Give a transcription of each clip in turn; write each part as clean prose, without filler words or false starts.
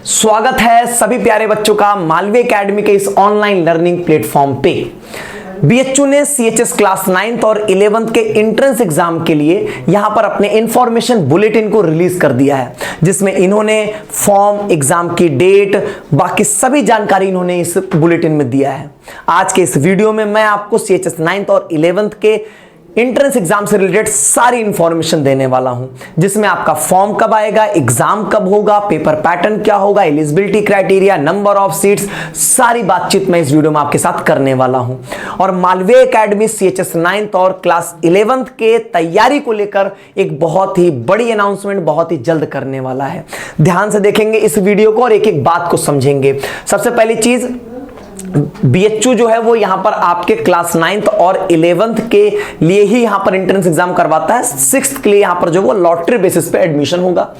स्वागत है सभी प्यारे बच्चों का मालवी एकेडमी के इस ऑनलाइन लर्निंग प्लेटफॉर्म पे। बीएचयू ने सीएचएस क्लास 9th और 11th के एंट्रेंस एग्जाम के लिए यहां पर अपने इंफॉर्मेशन बुलेटिन को रिलीज कर दिया है, जिसमें इन्होंने फॉर्म, एग्जाम की डेट, बाकी सभी जानकारी इन्होंने इस बुलेटिन में दिया है। आज के इस वीडियो में मैं आपको सीएचएस 9th और 11th के एंट्रेंस एग्जाम से रिलेटेड सारी इंफॉर्मेशन देने वाला हूं, जिसमें आपका फॉर्म कब आएगा, एग्जाम कब होगा, पेपर पैटर्न क्या होगा, eligibility criteria, number of seats, सारी बातचीत मैं इस वीडियो में आपके साथ करने वाला हूं। और मालवी एकेडमी सीएचएस 9th और क्लास 11th के तैयारी को लेकर एक बहुत ही बड़ी अनाउंसमेंट बहुत ही जल्द करने वाला है। ध्यान से देखेंगे इस वीडियो को और एक एक बात को समझेंगे। सबसे पहली चीज, बीएचयू जो है वो यहां पर आपके क्लास 9th और 11th के लिए ही यहां पर एंट्रेंस एग्जाम करवाता है। 6th के लिए यहां पर जो वो लॉटरी बेसिस पे एडमिशन होगा।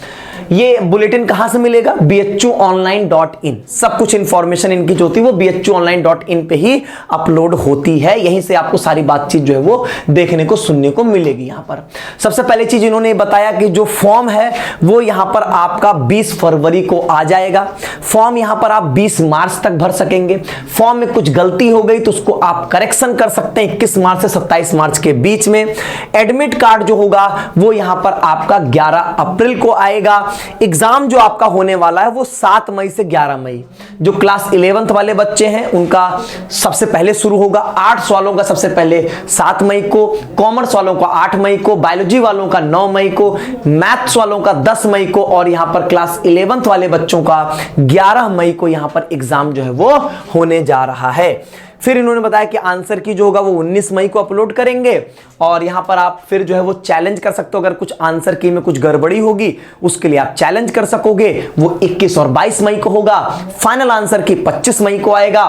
ये बुलेटिन कहां से मिलेगा? bhuonline.in। सब कुछ इंफॉर्मेशन इनकी जो होती है वो bhuonline.in पे ही अपलोड होती है। यहीं से आपको सारी बातचीत जो है वो देखने को सुनने को मिलेगी। यहां पर सबसे पहले चीज इन्होंने बताया कि जो फॉर्म है वो यहां पर आपका 20 फरवरी को आ जाएगा। फॉर्म यहां पर आप 20 मार्च तक भर सकेंगे। फॉर्म में कुछ गलती हो गई तो उसको आप करेक्शन कर सकते हैं 21 मार्च से 27 मार्च के बीच में। एडमिट कार्ड जो होगा वो यहां पर आपका 11 अप्रैल को आएगा। एग्जाम जो आपका होने वाला है वो 7 मई से 11 मई। जो क्लास 11th वाले बच्चे हैं उनका सबसे पहले शुरू होगा। आर्ट्स वालों का सबसे पहले 7 मई को, कॉमर्स वालों का 8 मई को, बायोलॉजी वालों का 9 मई को, मैथ्स वालों का 10 मई को और यहां पर क्लास 11th वाले बच्चों का 11 मई को यहां पर एग्जाम जो है वो होने जा रहा है। फिर इन्होंने बताया कि आंसर की जो होगा वो 19 मई को अपलोड करेंगे और यहां पर आप फिर जो है वो चैलेंज कर सकते हो। अगर कुछ आंसर की में कुछ गड़बड़ी होगी उसके लिए आप चैलेंज कर सकोगे। वो 21 और 22 मई को होगा। फाइनल आंसर की 25 मई को आएगा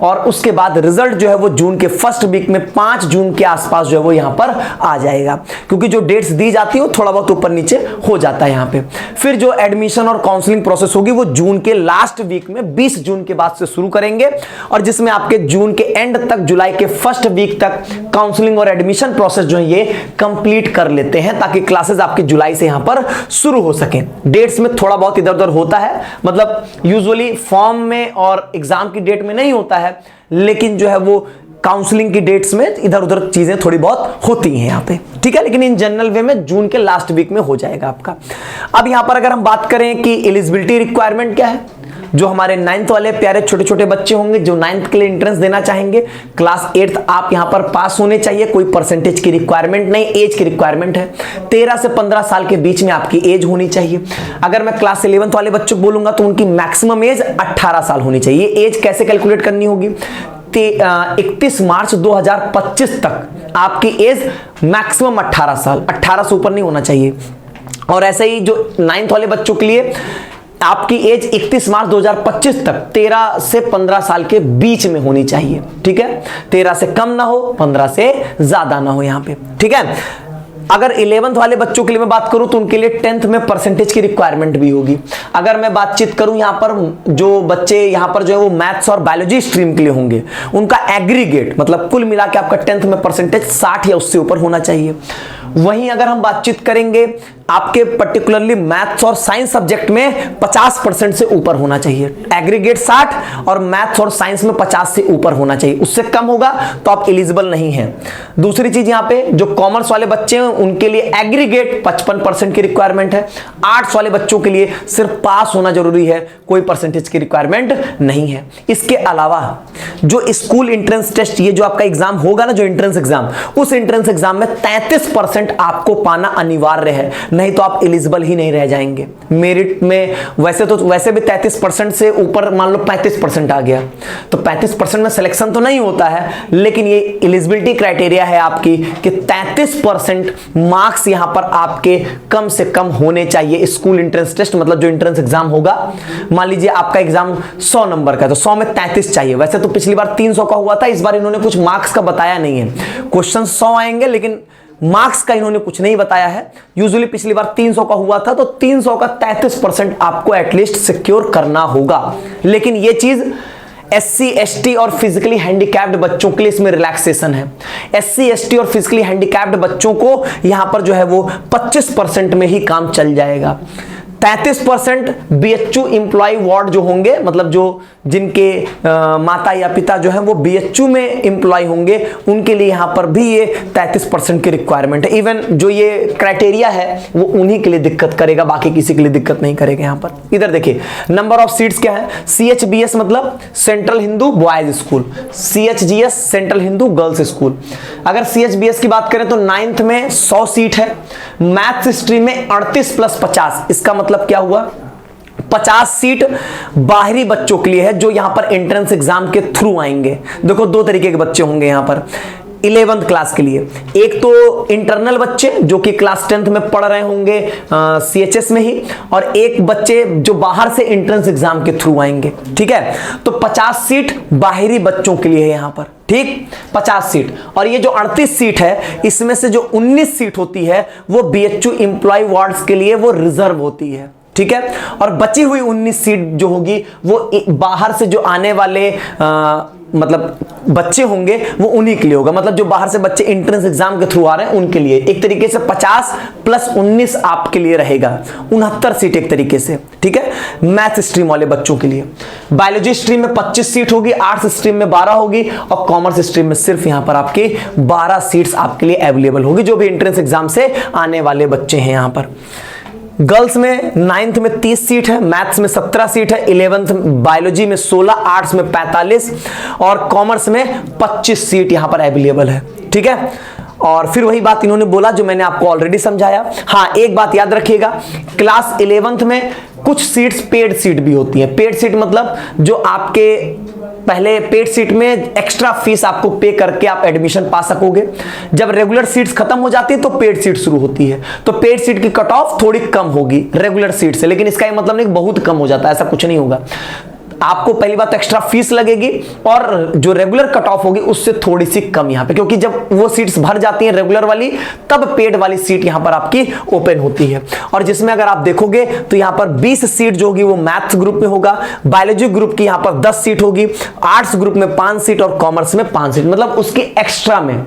और उसके बाद रिजल्ट जो है वो जून के फर्स्ट वीक में 5 जून के आसपास जो है वो यहां पर आ जाएगा, क्योंकि जो डेट्स दी जाती है वो थोड़ा बहुत ऊपर नीचे हो जाता है यहां पे। फिर जो एडमिशन और काउंसलिंग प्रोसेस होगी वो जून के लास्ट वीक में 20 जून के बाद से शुरू करेंगे और जिसमें आपके जून के एंड तक, जुलाई के फर्स्ट वीक तक काउंसलिंग और एडमिशन प्रोसेस जो है ये कंप्लीट कर लेते हैं, ताकि क्लासेस आपके जुलाई से यहां पर शुरू हो सके। डेट्स में थोड़ा बहुत इधर उधर होता है, मतलब यूजुअली फॉर्म में और एग्जाम की डेट में नहीं होता है, लेकिन जो है वो काउंसलिंग की डेट्स में इधर उधर चीजें थोड़ी बहुत होती हैं यहां पे, ठीक है। लेकिन इन जनरल वे में जून के लास्ट वीक में हो जाएगा आपका। अब यहां पर अगर हम बात करें कि एलिजिबिलिटी रिक्वायरमेंट क्या है, जो हमारे 9th वाले प्यारे छोटे छोटे बच्चे होंगे जो 9th के लिए एंट्रेंस देना चाहेंगे, क्लास 8th आप यहां पर पास होने चाहिए। कोई परसेंटेज की रिक्वायरमेंट नहीं, एज की रिक्वायरमेंट है। 13 से 15 साल के बीच में आपकी एज होनी चाहिए। अगर मैं क्लास 11th वाले बच्चों को बोलूंगा तो उनकी मैक्सिमम एज 18 साल होनी चाहिए। एज कैसे कैलकुलेट करनी होगी? 31 मार्च 2025 तक आपकी एज मैक्सिमम 18 साल, 18 से ऊपर नहीं होना चाहिए। और ऐसे ही जो 9th वाले बच्चों के लिए आपकी एज 31 मार्च 2025 तक 13 से 15 साल के बीच में होनी चाहिए, ठीक है। 13 से कम ना हो, 15 से ज्यादा ना हो यहां पे, ठीक है। अगर 11th वाले बच्चों के लिए मैं बात करूं तो उनके लिए 10th में परसेंटेज की रिक्वायरमेंट भी होगी। अगर मैं बातचीत करूं यहां पर जो बच्चे यहां पर जो है वो मैथ्स और बायोलॉजी स्ट्रीम के लिए होंगे, उनका एग्रीगेट मतलब कुल मिला के आपका 10th में परसेंटेज 60 या उससे ऊपर होना चाहिए। वहीं अगर हम बातचीत करेंगे आपके पर्टिकुलरली मैथ्स और साइंस सब्जेक्ट में 50% से ऊपर होना चाहिए। एग्रीगेट 60 और मैथ्स और साइंस में 50 से ऊपर होना चाहिए। उससे कम होगा तो आप एलिजिबल नहीं हैं। दूसरी चीज यहां पे जो कॉमर्स वाले बच्चे हैं उनके लिए एग्रीगेट 55% की रिक्वायरमेंट है। आर्ट्स वाले बच्चों के लिए सिर्फ पास होना जरूरी है, कोई परसेंटेज की रिक्वायरमेंट नहीं है। इसके अलावा जो स्कूल एंट्रेंस टेस्ट, ये जो आपका एग्जाम होगा ना, जो एंट्रेंस एग्जाम, उस एंट्रेंस एग्जाम में 33% आपको पाना अनिवार्य है, नहीं तो आप एलिजिबल ही नहीं रह जाएंगे। मेरिट में वैसे भी 33% से ऊपर मान लो 35% आ गया तो 35% में सिलेक्शन तो नहीं होता है, लेकिन ये एलिजिबिलिटी क्राइटेरिया है आपकी कि 33% मार्क्स यहां पर आपके कम से कम होने चाहिए। स्कूल एंट्रेंस टेस्ट मतलब जो एंट्रेंस एग्जाम होगा, मान लीजिए आपका एग्जाम 100 नंबर का तो 100 में 33 चाहिए। वैसे तो पिछली बार 300 का हुआ था, इस बार इन्होंने कुछ मार्क्स का बताया नहीं है। क्वेश्चन 100 आएंगे लेकिन मार्क्स का इन्होंने कुछ नहीं बताया है। यूजुअली पिछली बार 300 का हुआ था तो 300 का 33% आपको एटलीस्ट सिक्योर करना होगा। लेकिन ये चीज SC ST और फिजिकली हैंडीकैप्ड बच्चों के लिए इसमें रिलैक्सेशन है। SC ST और फिजिकली हैंडीकैप्ड बच्चों को यहां पर जो है वो 25% में ही काम चल जाएगा। 33% BHU एम्प्लॉय वार्ड जो होंगे, मतलब जो जिनके माता या पिता जो है वो BHU में एम्प्लॉय होंगे, उनके लिए यहां पर भी ये 33% की रिक्वायरमेंट है। इवन जो ये क्राइटेरिया है वो उन्हीं के लिए दिक्कत करेगा, बाकी किसी के लिए दिक्कत नहीं करेगा। यहां पर इधर देखिए नंबर ऑफ सीट्स क्या है। CHBS मतलब central Hindu boys school, CHGS central Hindu girls school. अगर CHBS की बात करें तो 9th में 100 सीट है, मैथ्स स्ट्रीम में 38 + 50, इसका मतलब क्या हुआ, 50 सीट बाहरी बच्चों के लिए है जो यहां पर एंट्रेंस एग्जाम के थ्रू आएंगे। देखो दो तरीके के बच्चे होंगे यहां पर 11th क्लास के लिए, एक तो इंटरनल बच्चे जो कि क्लास 10th में पढ़ रहे होंगे CHS में ही, और एक बच्चे जो बाहर से एंट्रेंस एग्जाम के थ्रू आएंगे। ठीक है, तो 50 सीट बाहरी बच्चों के लिए है यहां पर, ठीक 50 सीट। और ये जो 38 सीट है इसमें से जो 19 सीट होती है वो BHU एम्प्लॉय वार्ड्स के लिए वो रिजर्व होती है। ठीक है, और बची हुई 19 सीट जो होगी वो बाहर से जो आने वाले मतलब बच्चे होंगे वो उन्हीं के लिए होगा, मतलब जो बाहर से बच्चे एंट्रेंस एग्जाम के थ्रू आ रहे हैं उनके लिए। एक तरीके से 50 + 19 आपके लिए रहेगा, 69 सीट एक तरीके से। ठीक है, मैथ स्ट्रीम वाले बच्चों के लिए। बायोलॉजी स्ट्रीम में 25 सीट होगी, आर्ट्स स्ट्रीम में 12 होगी, और कॉमर्स स्ट्रीम में सिर्फ यहां पर आपकी 12 सीट्स आपके लिए अवेलेबल होगी, जो भी एंट्रेंस एग्जाम से आने वाले बच्चे हैं यहां पर। गर्ल्स में 9th में 30 सीट है, मैथ्स में 17 सीट है, 11th बायोलॉजी में 16, आर्ट्स में 45 और कॉमर्स में 25 सीट यहां पर अवेलेबल है। ठीक है, और फिर वही बात इन्होंने बोला जो मैंने आपको ऑलरेडी समझाया। हाँ, एक बात याद रखिएगा, क्लास 11th में कुछ सीट्स पेड सीट भी होती हैं। पेड सीट मतलब जो आपके पहले पेड सीट में एक्स्ट्रा फीस आपको पे करके आप एडमिशन पा सकोगे। जब रेगुलर सीट्स खत्म हो जाती है तो पेड सीट शुरू होती है, तो पेड सीट की कट ऑफ थोड़ी कम होगी रेगुलर सीट से, लेकिन इसका मतलब नहीं बहुत कम हो जाता है, ऐसा कुछ नहीं होगा। आपको पहली बात तो एक्स्ट्रा फीस लगेगी, और जो रेगुलर कट ऑफ होगी उससे थोड़ी सी कम यहां पे, क्योंकि जब वो सीट्स भर जाती हैं रेगुलर वाली तब पेड वाली सीट यहां पर आपकी ओपन होती है। और जिसमें अगर आप देखोगे तो यहां पर 20 सीट जो होगी वो मैथ्स ग्रुप में होगा, बायोलॉजी ग्रुप की यहां पर 10 सीट होगी, आर्ट्स ग्रुप में 5 सीट और कॉमर्स में 5 सीट, मतलब उसके एक्स्ट्रा में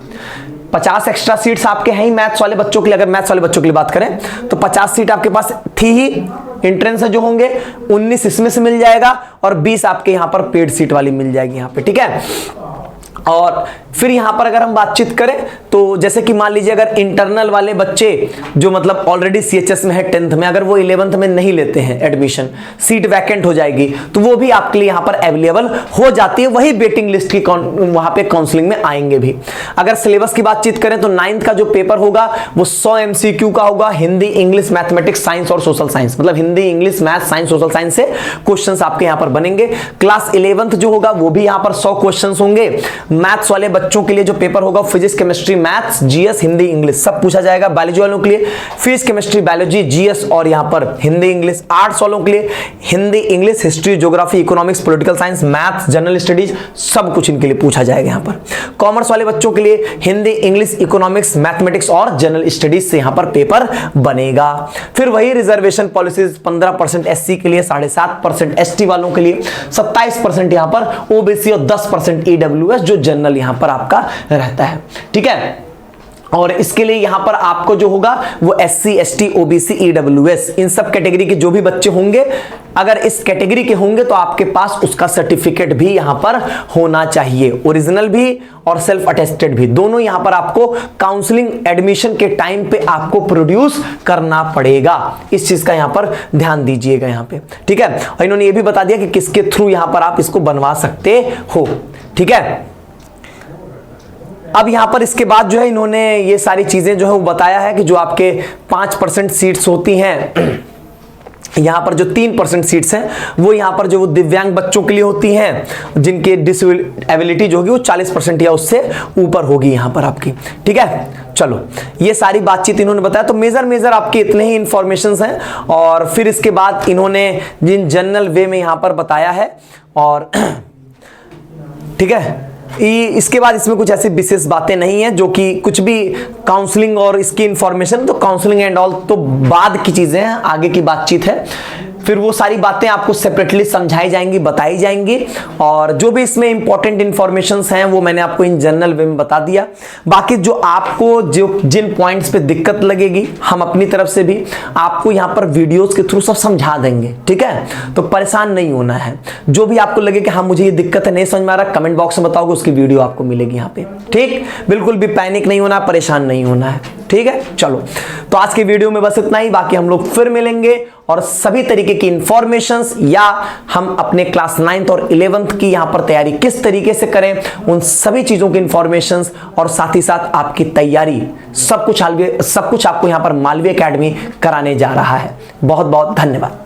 50 एक्स्ट्रा सीट्स आपके हैं ही मैथ्स वाले बच्चों के लिए। अगर मैथ्स वाले बच्चों के लिए बात करें तो 50 सीट आपके पास थी ही, एंट्रेंस जो होंगे 19 इसमें से मिल जाएगा, और 20 आपके यहां पर पेड सीट वाली मिल जाएगी यहां पे। ठीक है, और फिर यहां पर अगर हम बातचीत करें तो जैसे कि मान लीजिए अगर इंटरनल वाले बच्चे जो मतलब ऑलरेडी CHS में है 10th में, अगर वो 11th में नहीं लेते हैं एडमिशन, सीट वैकेंट हो जाएगी, तो वो भी आपके लिए यहां पर अवेलेबल हो जाती है, वही वेटिंग लिस्ट की वहां पे काउंसलिंग में आएंगे भी। अगर सिलेबस की बातचीत करें तो 9th का जो पेपर होगा वो 100 MCQ का होगा, हिंदी, इंग्लिश, मैथमेटिक्स, साइंस और सोशल साइंस, मतलब Hindi, English, math, science, social science से क्वेश्चंस आपके यहां पर बनेंगे। क्लास 11th जो होगा वो भी यहां पर 100 क्वेश्चंस होंगे। मैथ्स वाले बच्चों के लिए जो पेपर होगा physics, chemistry, maths, GS, Hindi, English सब पूछा जाएगा। बायोलॉजी वालों के लिए फिजिक्स, केमिस्ट्री, बायोलॉजी, GS और यहां पर हिंदी, इंग्लिश। आर्ट्स वालों के लिए Hindi, English, history, geography, economics, political science, maths, general studies सब कुछ इनके लिए पूछा जाएगा यहां पर। कॉमर्स वाले बच्चों के लिए हिंदी, इंग्लिश, इकोनॉमिक्स, मैथमेटिक्स और जनरल स्टडीज से यहां पर पेपर बनेगा। फिर वही रिजर्वेशन पॉलिसीज, 15% SC के लिए, 7.5% ST वालों के लिए, 27% यहां पर OBC और 10% EWS जो जनरल यहां पर आपका रहता है। ठीक है, और इसके लिए यहां पर आपको जो होगा वो SC, ST, OBC, EWS इन सब कैटेगरी के जो भी बच्चे होंगे, अगर इस कैटेगरी के होंगे तो आपके पास उसका सर्टिफिकेट भी यहां पर होना चाहिए, ओरिजिनल भी और सेल्फ अटेस्टेड भी, दोनों यहां पर आपको काउंसलिंग एडमिशन के टाइम पे आपको प्रोड्यूस करना पड़ेगा। इस चीज का यहां पर ध्यान दीजिएगा यहां पे। ठीक है, और इन्होंने ये भी बता दिया कि किसके थ्रू यहां पर आप इसको बनवा सकते हो। ठीक है, अब यहां पर इसके बाद जो है इन्होंने ये सारी चीजें जो है वो बताया है कि जो आपके 5% सीट्स होती हैं, यहां पर जो 3% सीट्स हैं वो यहां पर जो वो दिव्यांग बच्चों के लिए होती हैं, जिनके डिसेबिलिटी जो होगी वो 40% या उससे ऊपर होगी यहां पर आपकी। ठीक है, चलो ये सारी बातचीत इन्होंने बताया, तो मेजर आपके इतने ही इंफॉर्मेशंस हैं। और फिर इसके बाद इन्होंने जिन जनरल वे में यहां पर बताया है, और ठीक है, इसके बाद इसमें कुछ ऐसी विशेष बातें नहीं है जो कि कुछ भी काउंसलिंग और इसकी इंफॉर्मेशन, तो काउंसलिंग एंड ऑल तो बाद की चीजें हैं, आगे की बातचीत है। फिर वो सारी बातें आपको सेपरेटली समझाई जाएंगी, बताई जाएंगी, और जो भी इसमें इंपॉर्टेंट इंफॉर्मेशंस हैं वो मैंने आपको इन जनरल वे में बता दिया। बाकी जो आपको जो जिन पॉइंट्स पे दिक्कत लगेगी, हम अपनी तरफ से भी आपको यहां पर वीडियोस के थ्रू सब समझा देंगे, ठीक है? तो परेशान नहीं होना है। जो भी आपको लगे कि हाँ मुझे ये दिक्कत है, नहीं समझ में आ रहा, कमेंट बॉक्स में बताओगे, उसकी वीडियो आपको मिलेगी यहाँ पे, ठीक? बिल्कुल भी पैनिक नहीं होना, परेशान नहीं होना है, ठीक है? चलो, तो आज की वीडियो में बस इतना ही। बाकी हम लोग फिर मिलेंगे और सभी तरीके की इंफॉर्मेशंस, या हम अपने क्लास 9th और 11th की यहां पर तैयारी किस तरीके से करें, उन सभी चीजों की इंफॉर्मेशंस, और साथ ही साथ आपकी तैयारी, सब कुछ आपको यहां पर मालवी एकेडमी कराने जा रहा है। बहुत बहुत धन्यवाद।